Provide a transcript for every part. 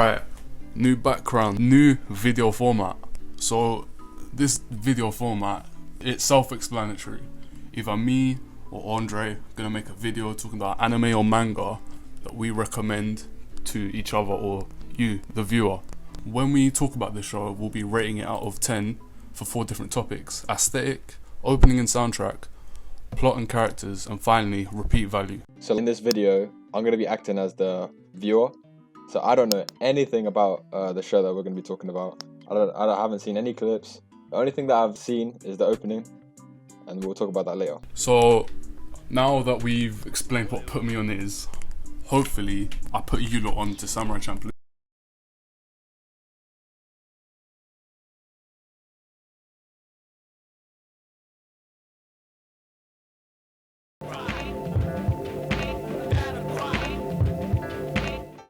Alright, new background, new video format. So this video format, it's self-explanatory. Either me or Andre gonna make a video talking about anime or manga that we recommend to each other or you, the viewer. When we talk about the show, we'll be rating it out of 10 for 4 different topics: aesthetic, opening and soundtrack, plot and characters, and finally repeat value. So in this video, I'm going to be acting as the viewer. So I don't know anything about the show that we're going to be talking about. I haven't seen any clips. The only thing that I've seen is the opening, and we'll talk about that later. So now that we've explained what Put Me On is, hopefully I put you lot on to Samurai Champloo.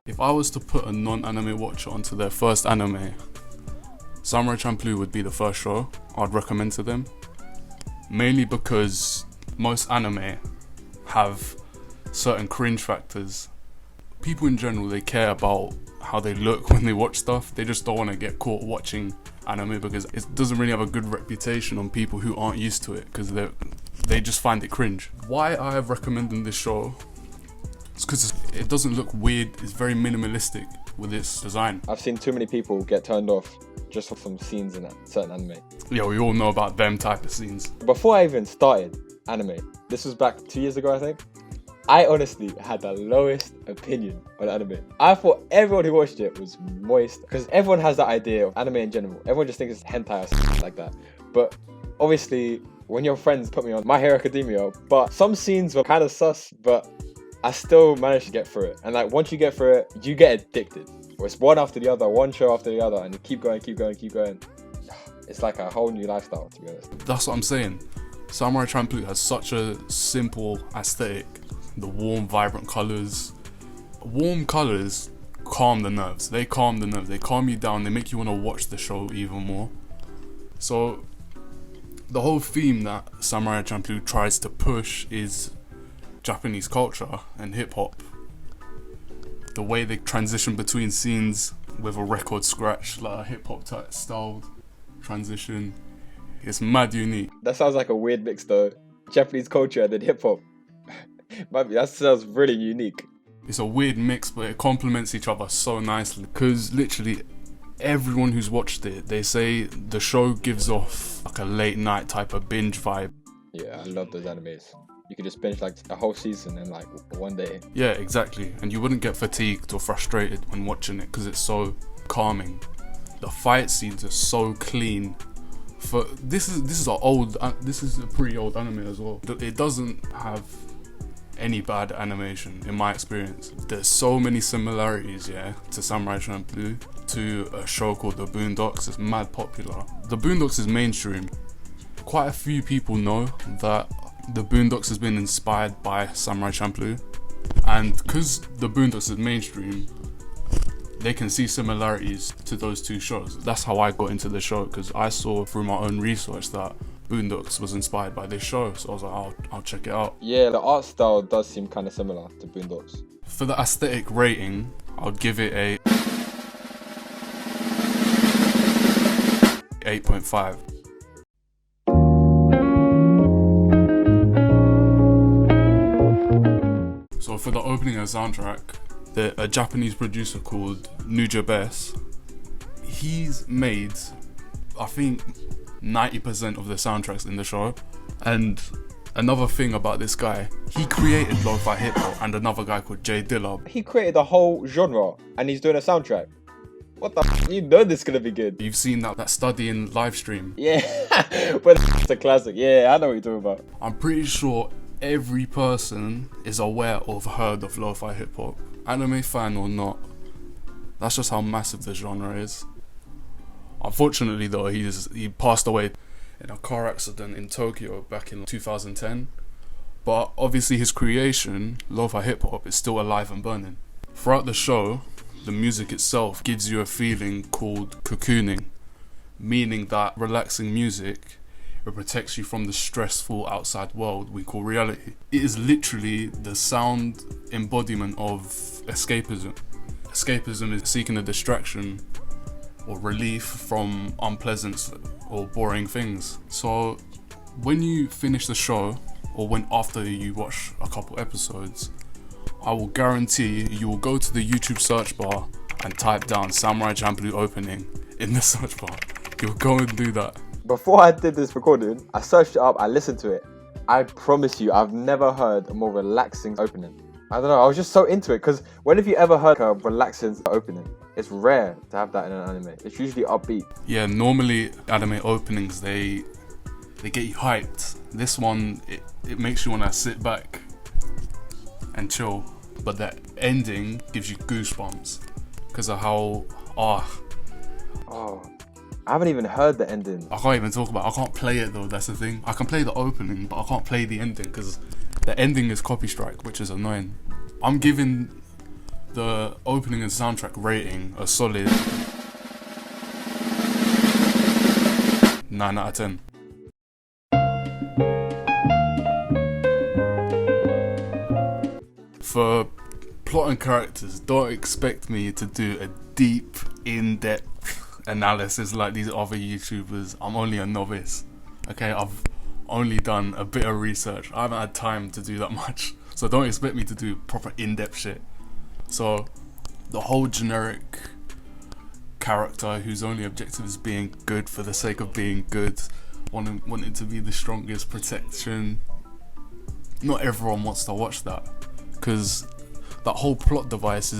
If I was to put a non-anime watcher onto their first anime, Samurai Champloo would be the first show I'd recommend to them. Mainly because most anime have certain cringe factors. People in general, they care about how they look when they watch stuff. They just don't want to get caught watching anime because it doesn't really have a good reputation on people who aren't used to it because they just find it cringe. Why I have recommended this show is because it doesn't look weird. It's very minimalistic with its design. I've seen too many people get turned off just for some scenes in certain anime. Yeah, we all know about them type of scenes. Before I even started anime, this was back 2 years ago I think, I honestly had the lowest opinion on anime. I thought everyone who watched it was moist because everyone has that idea of anime in general. Everyone just thinks it's hentai or something like that. But obviously, when your friends put me on My Hero Academia, but some scenes were kind of sus, but I still managed to get through it. And like once you get through it, you get addicted. It's one after the other, one show after the other, and you keep going. It's like a whole new lifestyle, to be honest. That's what I'm saying. Samurai Champloo has such a simple aesthetic. The warm, vibrant colours. Warm colours calm the nerves. They calm the nerves. They calm you down. They make you want to watch the show even more. So the whole theme that Samurai Champloo tries to push is Japanese culture and hip-hop. The way they transition between scenes with a record scratch, like a hip-hop type style transition, it's mad unique. That sounds like a weird mix though. Japanese culture and then hip-hop. That sounds really unique. It's a weird mix, but it complements each other so nicely. Because literally everyone who's watched it, they say the show gives off like a late night type of binge vibe. Yeah, I love those animes. You could just binge like a whole season in like one day. Yeah, exactly. And you wouldn't get fatigued or frustrated when watching it because it's so calming. The fight scenes are so clean. This is a pretty old anime as well. It doesn't have any bad animation in my experience. There's so many similarities, yeah, to Samurai Champloo, to a show called The Boondocks. It's mad popular. The Boondocks is mainstream. Quite a few people know that The Boondocks has been inspired by Samurai Champloo, and because The Boondocks is mainstream, they can see similarities to those two shows. That's how I got into the show, because I saw through my own research that Boondocks was inspired by this show, so I was like, I'll check it out. Yeah, the art style does seem kind of similar to Boondocks. For the aesthetic rating, I'd give it a 8.5. So for the opening and soundtrack, a Japanese producer called Nujabes, he's made, I think, 90% of the soundtracks in the show. And another thing about this guy, he created lo-fi hip-hop and another guy called J Dilla. He created the whole genre and he's doing a soundtrack. What the f***? You know this is gonna be good. You've seen that study in live stream. Yeah, but it's a classic. Yeah, I know what you're talking about. I'm pretty sure every person is aware or heard of lo-fi hip-hop. Anime fan or not, that's just how massive the genre is. Unfortunately though, he passed away in a car accident in Tokyo back in 2010. But obviously his creation, lo-fi hip-hop, is still alive and burning. Throughout the show, the music itself gives you a feeling called cocooning, meaning that relaxing music, it protects you from the stressful outside world we call reality. It is literally the sound embodiment of escapism. escapism is seeking a distraction or relief from unpleasant or boring things. So when you finish the show, or when after you watch a couple episodes, I will guarantee you will go to the YouTube search bar and type down Samurai Champloo opening in the search bar. You'll go and do that. Before I did this recording, I searched it up, I listened to it. I promise you, I've never heard a more relaxing opening. I don't know, I was just so into it, because when have you ever heard a relaxing opening? It's rare to have that in an anime. It's usually upbeat. Yeah, normally anime openings, they get you hyped. This one, it makes you want to sit back and chill. But the ending gives you goosebumps because of how, Oh, I haven't even heard the ending. I can't even talk about it. I can't play it though, that's the thing. I can play the opening, but I can't play the ending because the ending is copy strike, which is annoying. I'm giving the opening and soundtrack rating a solid 9 out of 10. For plot and characters, don't expect me to do a deep, in-depth analysis like these other YouTubers. I'm only a novice, okay? I've only done a bit of research. I haven't had time to do that much, so don't expect me to do proper in-depth shit. So the whole generic character whose only objective is being good for the sake of being good, wanting to be the strongest, protection, not everyone wants to watch that, because that whole plot device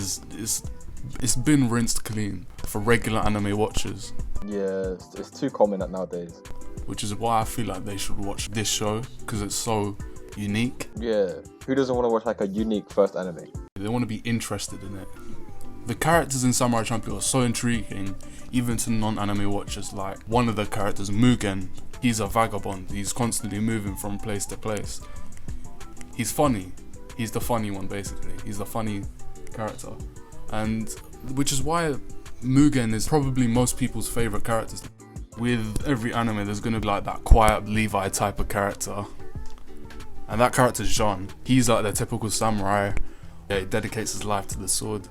it's been rinsed clean for regular anime watchers. Yeah, it's too common nowadays. Which is why I feel like they should watch this show, because it's so unique. Yeah, who doesn't want to watch like a unique first anime? They want to be interested in it. The characters in Samurai Champloo are so intriguing, even to non-anime watchers. Like one of the characters, Mugen, he's a vagabond. He's constantly moving from place to place. He's funny. He's the funny one, basically. He's the funny character. And which is why Mugen is probably most people's favourite characters. With every anime, there's going to be like that quiet Levi type of character. And that character's Jean. He's like the typical samurai. Yeah, he dedicates his life to the sword.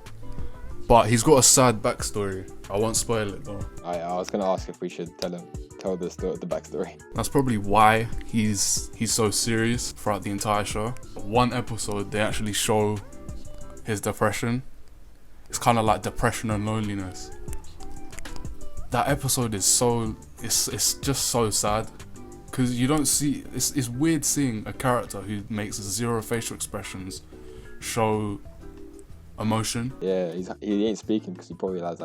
But he's got a sad backstory. I won't spoil it though. I was going to ask if we should tell the backstory. That's probably why he's so serious throughout the entire show. One episode, they actually show his depression. It's kind of like depression and loneliness. That episode is it's just so sad, because you don't see, it's weird seeing a character who makes zero facial expressions show emotion. Yeah, he ain't speaking because he probably has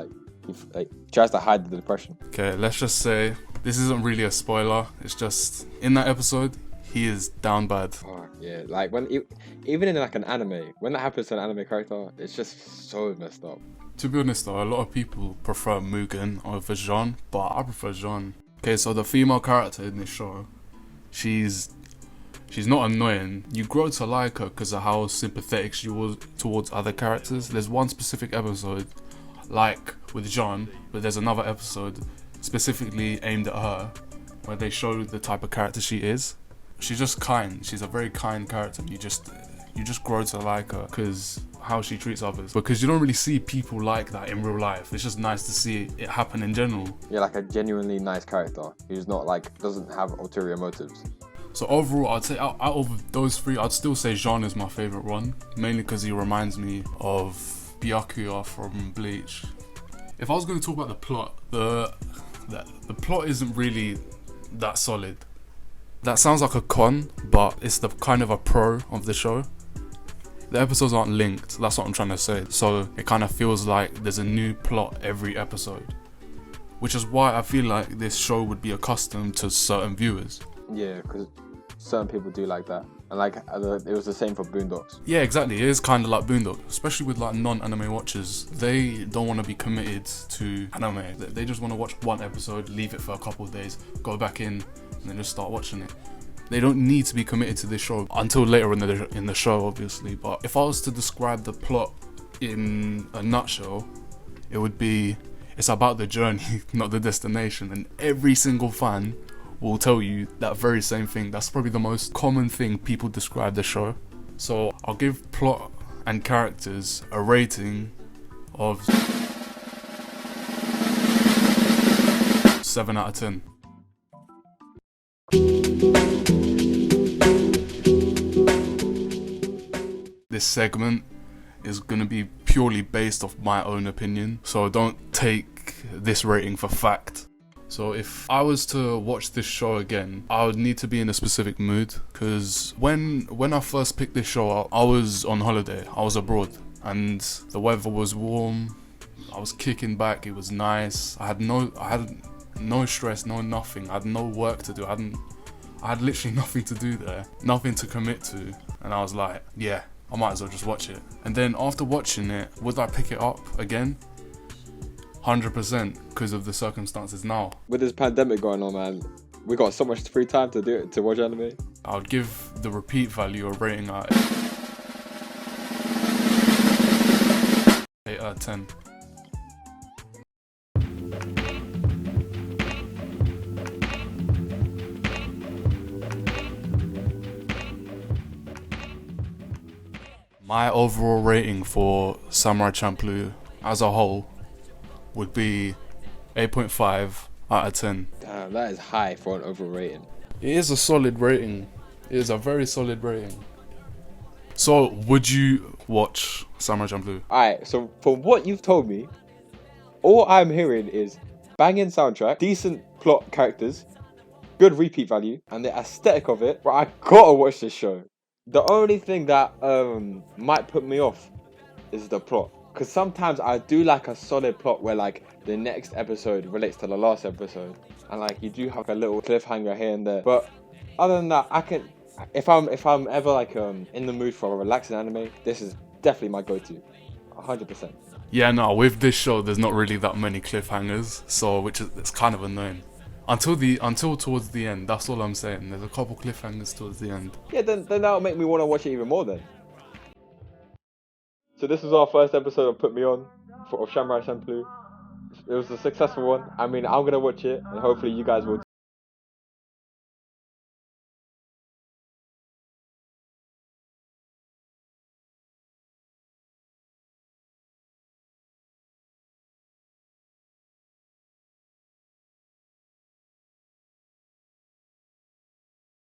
he tries to hide the depression. Okay, let's just say this isn't really a spoiler. It's just in that episode he is down bad. Oh yeah, like even in like an anime, when that happens to an anime character, it's just so messed up. To be honest though, a lot of people prefer Mugen over Jean, but I prefer Jean. Okay, so the female character in this show, she's not annoying. You grow to like her because of how sympathetic she was towards other characters. There's one specific episode, like with Jean, but there's another episode specifically aimed at her, where they show the type of character she is. She's just kind. She's a very kind character. You just grow to like her because how she treats others. Because you don't really see people like that in real life. It's just nice to see it happen in general. Yeah, like a genuinely nice character who's not doesn't have ulterior motives. So overall, I'd say out of those three, I'd still say Jean is my favourite one. Mainly because he reminds me of Byakuya from Bleach. If I was going to talk about the plot, the plot isn't really that solid. That sounds like a con, but it's the kind of a pro of the show. The episodes aren't linked, that's what I'm trying to say. So it kind of feels like there's a new plot every episode. Which is why I feel like this show would be accustomed to certain viewers. Yeah, because certain people do like that. And it was the same for Boondocks. Yeah, exactly. It is kind of like Boondocks, especially with like non-anime watchers. They don't want to be committed to anime. They just want to watch one episode, leave it for a couple of days, go back in, and then just start watching it. They don't need to be committed to this show until later in the show, obviously. But if I was to describe the plot in a nutshell, it would be, it's about the journey, not the destination. And every single fan will tell you that very same thing. That's probably the most common thing people describe the show. So I'll give plot and characters a rating of 7 out of 10. This segment is going to be purely based off my own opinion, so don't take this rating for fact. So if I was to watch this show again, I would need to be in a specific mood, because when I first picked this show up, I was on holiday, I was abroad, and the weather was warm, I was kicking back, it was nice, I had no stress, no nothing, I had no work to do, I had literally nothing to do there, nothing to commit to, and I was like, yeah, I might as well just watch it. And then after watching it, would I pick it up again? 100%, because of the circumstances now. With this pandemic going on, man, we got so much free time to watch anime. I would give the repeat value a rating at 8 out of 10. My overall rating for Samurai Champloo as a whole would be 8.5 out of 10. Damn, that is high for an overall rating. It is a solid rating. It is a very solid rating. So, would you watch Samurai Champloo? Alright, so from what you've told me, all I'm hearing is banging soundtrack, decent plot characters, good repeat value, and the aesthetic of it. But I gotta watch this show. The only thing that might put me off is the plot. Because sometimes I do like a solid plot where like the next episode relates to the last episode. And like you do have a little cliffhanger here and there. But other than that, I can, if I'm ever like in the mood for a relaxing anime, this is definitely my go-to. 100%. Yeah, no, with this show there's not really that many cliffhangers, so it's kind of annoying. Until towards the end, that's all I'm saying. There's a couple cliffhangers towards the end. Yeah, then that'll make me want to watch it even more then. So this was our first episode of Put Me On of Samurai Champloo. It was a successful one. I mean, I'm gonna watch it, and hopefully you guys will too.